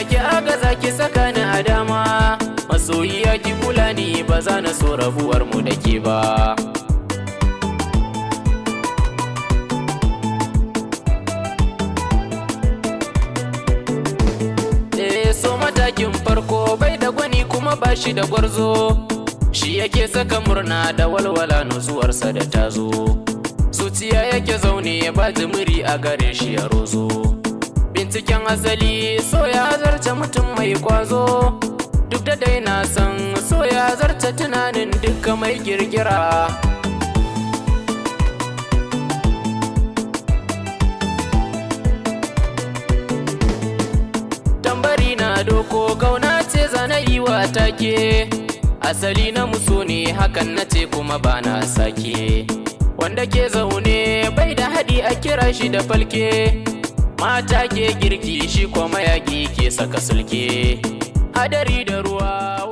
ki agaza ki saka ni a dama, masoyiya ki kula ni ba za na so rabuwar mu da ke ba. So matakin farko bai da gwani kuma ba shi da gwarzo, shi yake saka murna da walwala nutsuwarsa da tazo. Zuciya yake zaune ba jimiri a gare shi ya rozo. Binciken asali so ya zarce mutum mai kwazo, duk da dai na san so ya zarce tunanin duka mai girgira. Tambari na doko kauna ce zana yi wa take, asali na muso ne hakan na ce kuma ba na sake. Wanda ke zaune bai da haɗi a kira shi da falke, mata ke girki shi kuma yaƙi ke saka sulke. Hadari da ruwa